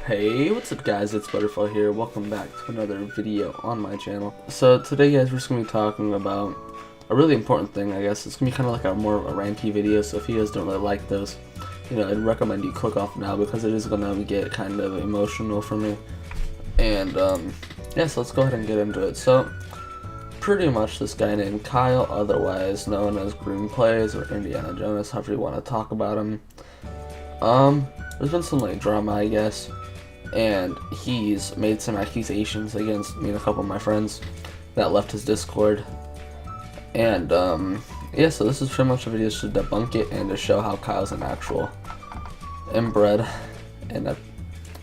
Hey, what's up guys, it's Butterfly here. Welcome back to another video on my channel. So today guys, we're just going to be talking about a really important thing, I guess. It's going to be kind of like a more of a ranty video, so if you guys don't really like those, I'd recommend you click off now because it is going to get kind of emotional for me. And yeah, so let's go ahead and get into it. So pretty much this guy named Kyle, otherwise known as Green Plays or Indiana Jones, however you want to talk about him. There's been some like drama, I guess, and he's made some accusations against me and a couple of my friends that left his Discord. And yeah, so this is pretty much a video to debunk it and to show how Kyle's an actual inbred and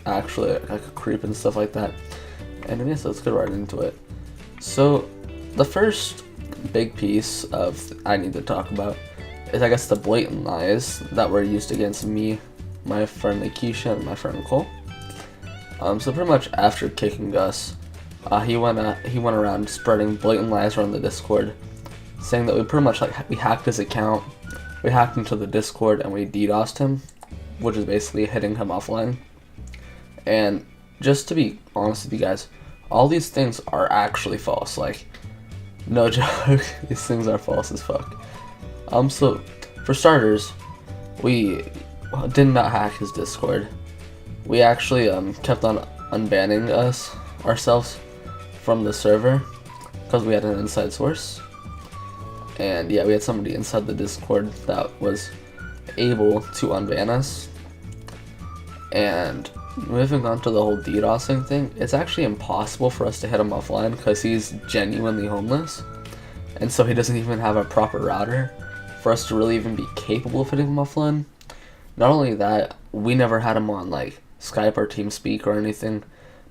actually like a creep and stuff like that. And yeah, so let's get right into it. So the first big piece of I need to talk about is, I guess, the blatant lies that were used against me, my friend Nakisha, and my friend Cole. So pretty much after kicking us, he went around spreading blatant lies around the Discord, saying that we pretty much we hacked his account, we hacked into the Discord, and we DDoSed him, which is basically hitting him offline. And just to be honest with you guys, all these things are actually false. Like, no joke, these things are false as fuck. So for starters, we did not hack his Discord. We actually kept on unbanning ourselves from the server because we had an inside source. And yeah, we had somebody inside the Discord that was able to unban us. And moving on to the whole DDoSing thing, it's actually impossible for us to hit him offline because he's genuinely homeless, and so he doesn't even have a proper router for us to really even be capable of hitting him offline. Not only that, we never had him on like Skype or TeamSpeak or anything,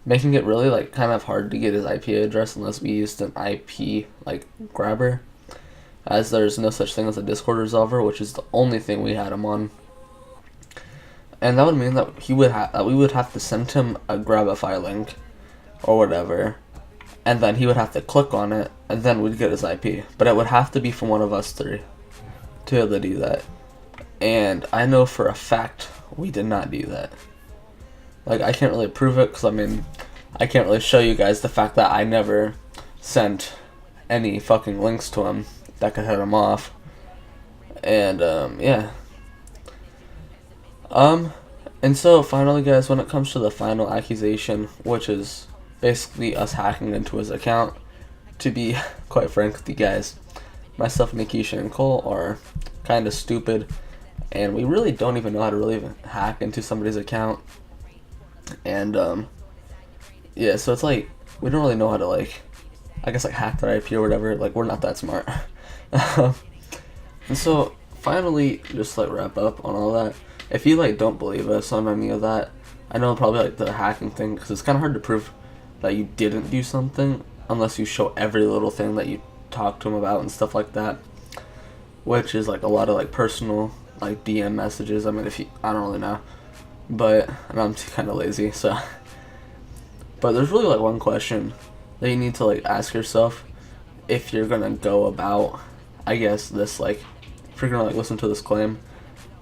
making it really like kind of hard to get his IP address unless we used an IP like grabber, as there's no such thing as a Discord resolver, which is the only thing we had him on. And that would mean that we would have to send him a Grabify link or whatever, and then he would have to click on it, and then we'd get his IP. But it would have to be from one of us three to be able to do that. And I know for a fact we did not do that. Like, I can't really prove it because, I mean, I can't really show you guys the fact that I never sent any fucking links to him that could head him off. And, yeah. And so finally, guys, when it comes to the final accusation, which is basically us hacking into his account, to be quite frank with you guys, myself, Nakisha, and Cole are kind of stupid, and we really don't even know how to really hack into somebody's account. And yeah, so it's like we don't really know how to like, I guess, like hack their IP or whatever. Like, we're not that smart. And so finally, just like wrap up on all that. If you like don't believe us on any of that, I know probably like the hacking thing, because it's kind of hard to prove that you didn't do something unless you show every little thing that you talked to him about and stuff like that, which is like a lot of like personal like DM messages. I mean, I don't really know, but I'm kind of lazy, so. But there's really like one question that you need to like ask yourself if you're gonna go about, I guess, this, like, if you're gonna like listen to this claim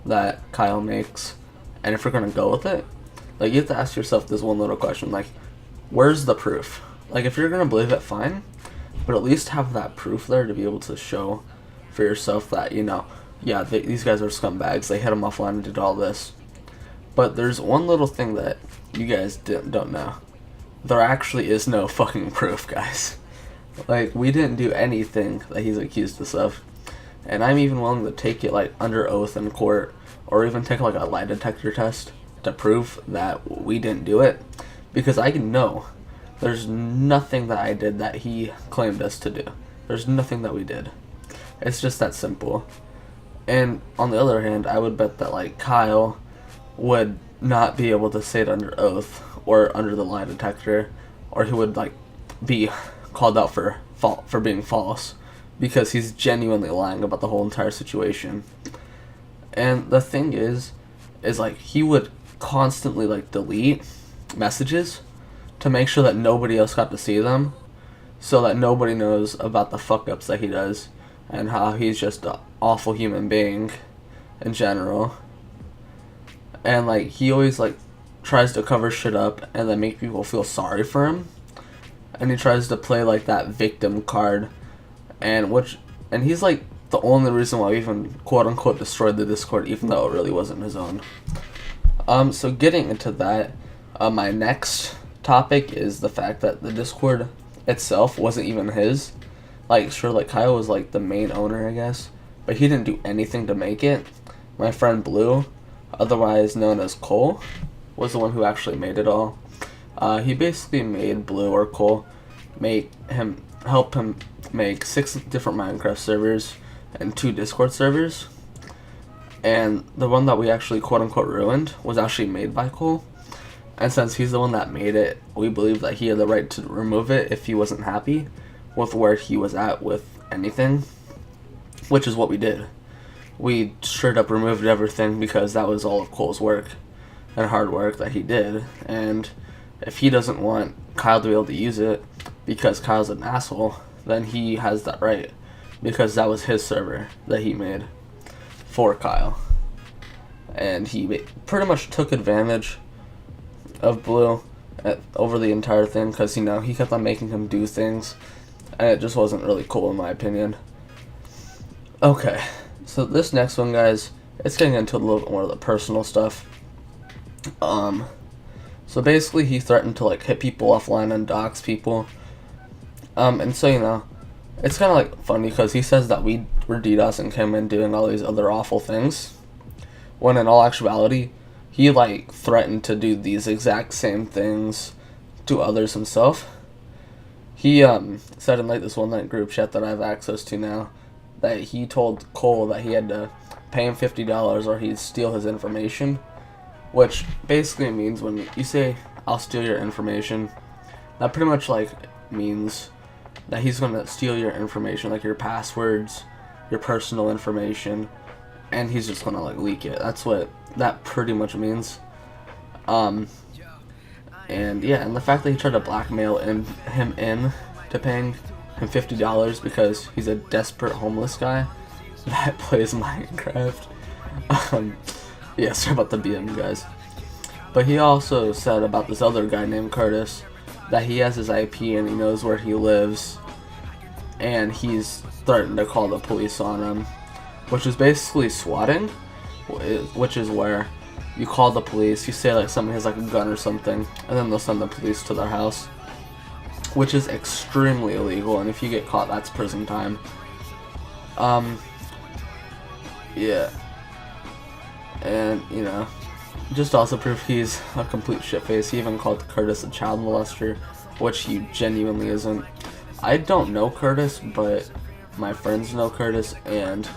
that Kyle makes, and if you're gonna go with it, like, you have to ask yourself this one little question, like, where's the proof? Like, if you're gonna believe it, fine, but at least have that proof there to be able to show for yourself that, yeah, these guys are scumbags, they hit him offline and did all this. But there's one little thing that you guys don't know. There actually is no fucking proof, guys. Like, we didn't do anything that he's accused us of. And I'm even willing to take it like under oath in court, or even take like a lie detector test to prove that we didn't do it, because I know there's nothing that I did that he claimed us to do. There's nothing that we did. It's just that simple. And on the other hand, I would bet that like Kyle would not be able to say it under oath or under the lie detector, or he would like be called out for being false, because he's genuinely lying about the whole entire situation. And the thing is like, he would constantly like delete messages to make sure that nobody else got to see them, so that nobody knows about the fuck ups that he does and how he's just an awful human being in general. And like, he always like tries to cover shit up and then make people feel sorry for him, and he tries to play like that victim card, and he's like the only reason why we even quote unquote destroyed the Discord, even though it really wasn't his own. So getting into that, my next topic is the fact that the Discord itself wasn't even his. Like, sure, like Kyle was like the main owner, I guess, but he didn't do anything to make it. My friend Blue, otherwise known as Cole, was the one who actually made it all. He basically made Blue, or Cole, help him make 6 different Minecraft servers and 2 Discord servers. And the one that we actually quote unquote ruined was actually made by Cole. And since he's the one that made it, we believe that he had the right to remove it if he wasn't happy with where he was at with anything, which is what we did. We straight up removed everything because that was all of Cole's work and hard work that he did. And if he doesn't want Kyle to be able to use it because Kyle's an asshole, then he has that right, because that was his server that he made for Kyle. And he pretty much took advantage of Blue over the entire thing, because he kept on making him do things, and it just wasn't really cool in my opinion. Okay, so this next one, guys, it's getting into a little bit more of the personal stuff. So basically he threatened to like hit people offline and dox people. And so it's kind of like funny because he says that we were DDoSing him and doing all these other awful things, when in all actuality he like threatened to do these exact same things to others himself. He said in like this one night group chat that I have access to now, that he told Cole that he had to pay him $50 or he'd steal his information, which basically means when you say I'll steal your information, that pretty much like means that he's gonna steal your information, like your passwords, your personal information, and he's just gonna like leak it. That's what that pretty much means. And yeah, and the fact that he tried to blackmail him to paying him $50 because he's a desperate homeless guy that plays Minecraft. Yeah, sorry about the BM, guys. But he also said about this other guy named Curtis that he has his IP and he knows where he lives, and he's threatened to call the police on him, which is basically swatting, which is where you call the police, you say like somebody has like a gun or something, and then they'll send the police to their house, which is extremely illegal, and if you get caught, that's prison time. Yeah, and just also proof he's a complete shitface. He even called Curtis a child molester, which he genuinely isn't. I don't know Curtis, but my friends know Curtis, and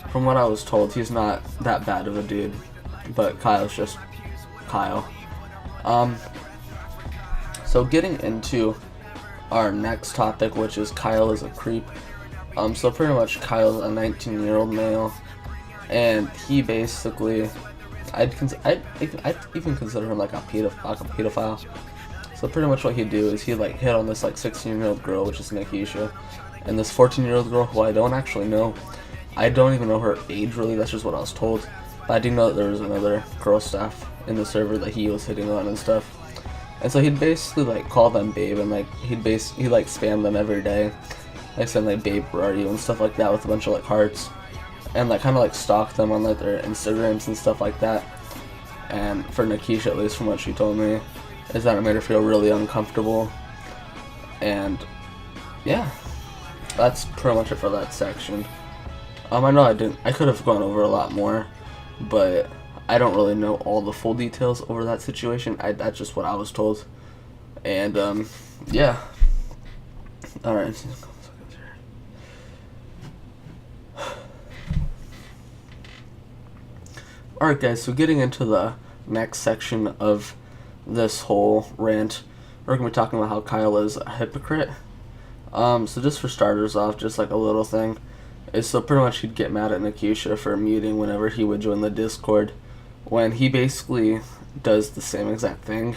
from what I was told, he's not that bad of a dude. But Kyle's just Kyle. So getting into our next topic, which is Kyle is a creep. So pretty much Kyle's a 19-year-old male, and he basically, I'd even consider him like a pedophile. So pretty much what he'd do is he'd like hit on this like 16-year-old girl, which is Nakisha, and this 14-year-old girl who I don't actually know. I don't even know her age really, that's just what I was told. But I do know that there was another girl staff in the server that he was hitting on and stuff. And so he'd basically like call them babe, and like he'd like spam them every day, like saying like babe where are you and stuff like that with a bunch of like hearts, and like kind of like stalk them on like their Instagrams and stuff like that. And for Nakisha, at least from what she told me, is that it made her feel really uncomfortable. And yeah, that's pretty much it for that section. I know I could have gone over a lot more, but I don't really know all the full details over that situation. That's just what I was told. And yeah. Alright. Alright guys, so getting into the next section of this whole rant, we're going to be talking about how Kyle is a hypocrite. So just for starters off, just like a little thing, is so pretty much he'd get mad at Nakisha for muting whenever he would join the Discord, when he basically does the same exact thing,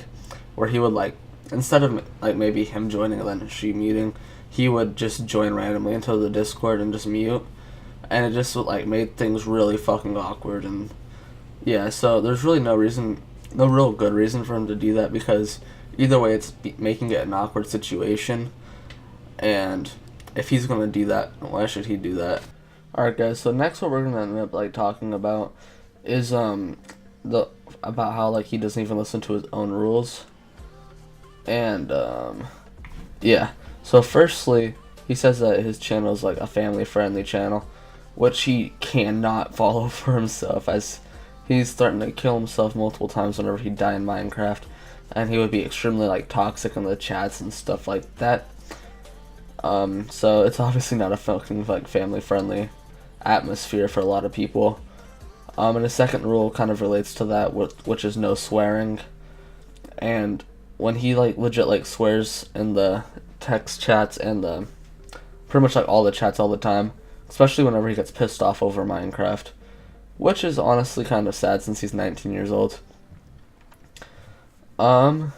where he would like, instead of like maybe him joining and then she muting, he would just join randomly into the Discord and just mute, and it just like made things really fucking awkward. And yeah, so there's really no reason no real good reason for him to do that, because either way it's making it an awkward situation, and if he's gonna do that, why should he do that? Alright guys, so next what we're gonna end up like talking about is the about how like he doesn't even listen to his own rules. And yeah. So firstly, he says that his channel is like a family friendly channel, which he cannot follow for himself, as he's threatened to kill himself multiple times whenever he die in Minecraft, and he would be extremely like toxic in the chats and stuff like that. So it's obviously not a fucking like family friendly atmosphere for a lot of people. And the second rule kind of relates to that, which is no swearing. And when he like legit like swears in the text chats and the pretty much like all the chats all the time, especially whenever he gets pissed off over Minecraft, which is honestly kind of sad since he's 19 years old. And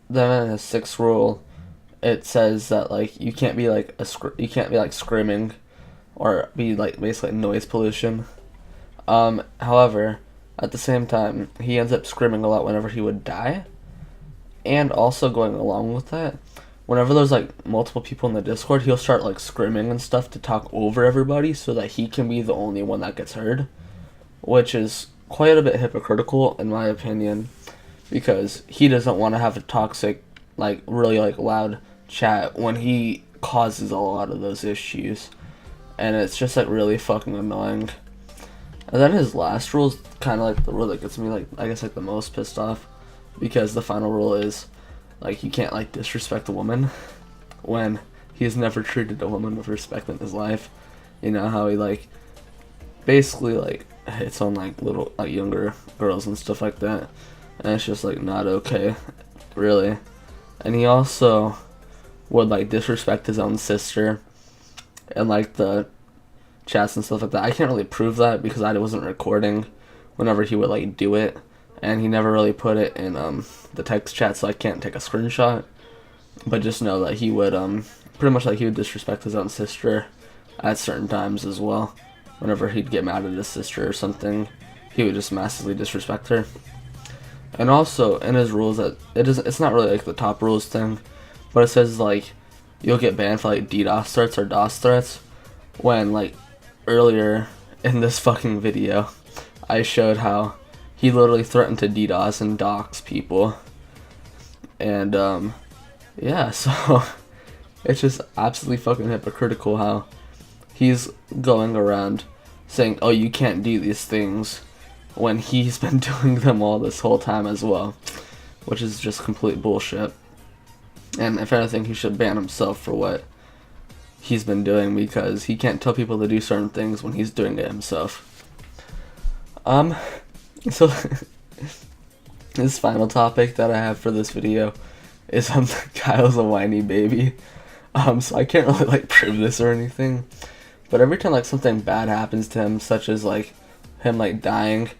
then in his sixth rule, it says that like you can't be like screaming or be like basically noise pollution. However, at the same time, he ends up screaming a lot whenever he would die, and also going along with that, whenever there's like multiple people in the Discord, he'll start like screaming and stuff to talk over everybody so that he can be the only one that gets heard, which is quite a bit hypocritical in my opinion, because he doesn't want to have a toxic, like really like loud chat when he causes a lot of those issues, and it's just like really fucking annoying. And then his last rule is kind of like the rule that gets me like I guess like the most pissed off, because the final rule is like you can't like disrespect a woman when he's never treated a woman with respect in his life. You know how he like basically like hits on like little like younger girls and stuff like that, and it's just like not okay, really. And he also would like disrespect his own sister and like the chats and stuff like that. I can't really prove that because I wasn't recording whenever he would like do it, and he never really put it in the text chat, so I can't take a screenshot. But just know that he would pretty much like he would disrespect his own sister at certain times as well. Whenever he'd get mad at his sister or something, he would just massively disrespect her. And also in his rules, that it's not really like the top rules thing, but it says like you'll get banned for like DDoS threats or DOS threats, when like earlier in this fucking video I showed how he literally threatened to DDoS and dox people. And yeah, so it's just absolutely fucking hypocritical how he's going around saying, oh, you can't do these things, when he's been doing them all this whole time as well, which is just complete bullshit. And if anything, he should ban himself for what he's been doing, because he can't tell people to do certain things when he's doing it himself. So this final topic that I have for this video is Kyle's a whiny baby. So I can't really like prove this or anything, but every time like something bad happens to him, such as like him like dying,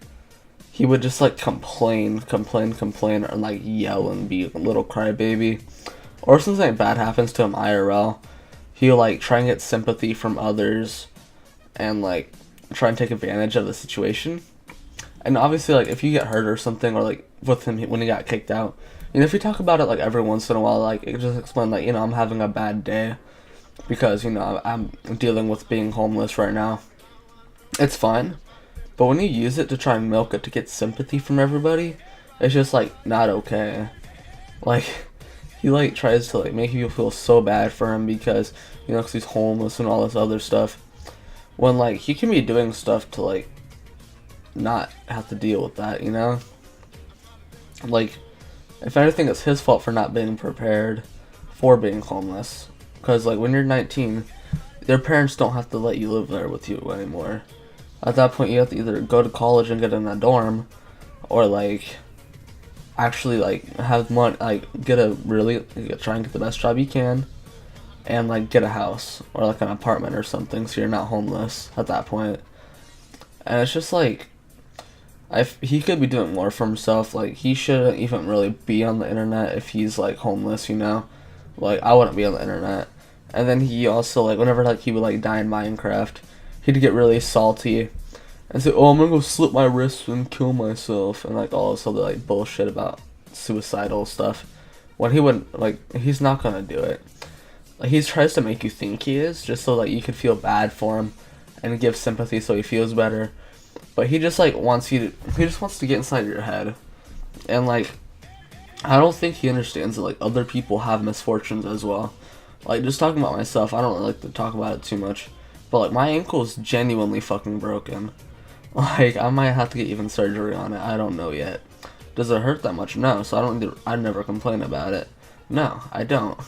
he would just like complain, and like yell and be a little crybaby. Or something bad happens to him IRL, he'll like try and get sympathy from others and like try and take advantage of the situation. And obviously like if you get hurt or something, or like with him when he got kicked out, you know, if you talk about it like every once in a while, like it just explain like, you know, I'm having a bad day because, you know, I'm dealing with being homeless right now, it's fine. But when you use it to try and milk it to get sympathy from everybody, it's just like not okay. Like he like tries to like make you feel so bad for him because, you know, 'cause he's homeless and all this other stuff, when like he can be doing stuff to like not have to deal with that, you know? Like if anything, it's his fault for not being prepared for being homeless, because like when you're 19, your parents don't have to let you live there with you anymore. At that point, you have to either go to college and get in a dorm, or like actually like have money, like try and get the best job you can, and like get a house or like an apartment or something, so you're not homeless at that point. And it's just like, he could be doing more for himself. Like he shouldn't even really be on the internet if he's like homeless, you know? Like I wouldn't be on the internet. And then he also like whenever like he would like die in Minecraft, he'd get really salty and say, "Oh, I'm gonna go slit my wrists and kill myself," and like all this other like bullshit about suicidal stuff, when he would he's not gonna do it. Like, he tries to make you think he is, just so that you could feel bad for him and give sympathy so he feels better. But he just wants he just wants to get inside your head. And like, I don't think he understands that like other people have misfortunes as well. Like, just talking about myself, I don't really like to talk about it too much, but like my ankle is genuinely fucking broken. Like, I might have to get even surgery on it. I don't know yet. Does it hurt that much? No. So I never complain about it. No, I don't.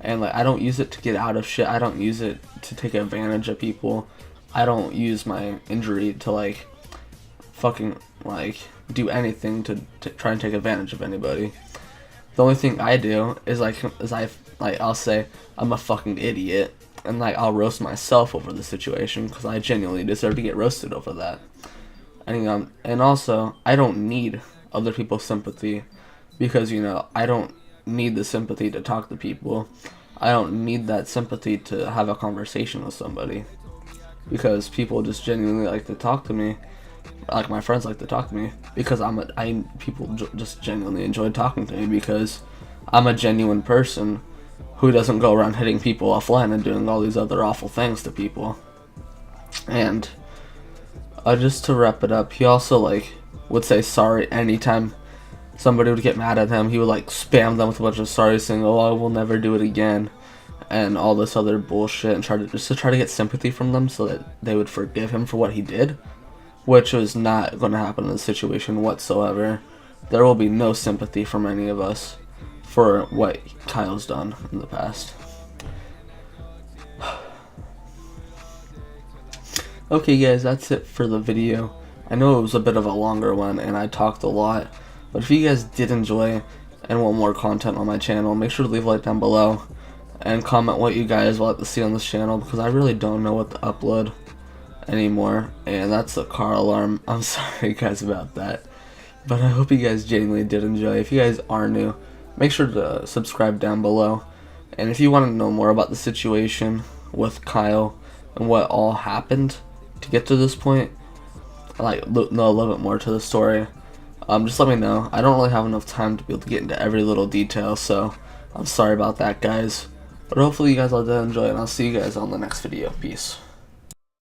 And like, I don't use it to get out of shit. I don't use it to take advantage of people. I don't use my injury to like fucking like do anything to try and take advantage of anybody. The only thing I do is I'll say I'm a fucking idiot, and like I'll roast myself over the situation because I genuinely deserve to get roasted over that. And also I don't need other people's sympathy, because I don't need the sympathy to talk to people. I don't need that sympathy to have a conversation with somebody, because people just genuinely like to talk to me. Like, my friends like to talk to me because people just genuinely enjoy talking to me because I'm a genuine person who doesn't go around hitting people offline and doing all these other awful things to people. And just to wrap it up, he also would say sorry anytime somebody would get mad at him. He would spam them with a bunch of sorry, saying, "Oh, I will never do it again," and all this other bullshit, and try to get sympathy from them so that they would forgive him for what he did, which was not going to happen in this situation whatsoever. There will be no sympathy from any of us for what Kyle's done in the past. Okay guys, that's it for the video. I know it was a bit of a longer one and I talked a lot, but if you guys did enjoy and want more content on my channel, make sure to leave a like down below and comment what you guys would like to see on this channel, because I really don't know what to upload anymore. And that's a car alarm. I'm sorry guys about that, but I hope you guys genuinely did enjoy. If you guys are new, make sure to subscribe down below, and if you want to know more about the situation with Kyle and what all happened to get to this point, know a little bit more to the story, just let me know. I don't really have enough time to be able to get into every little detail, so I'm sorry about that guys, but hopefully you guys all did enjoy, and I'll see you guys on the next video. Peace.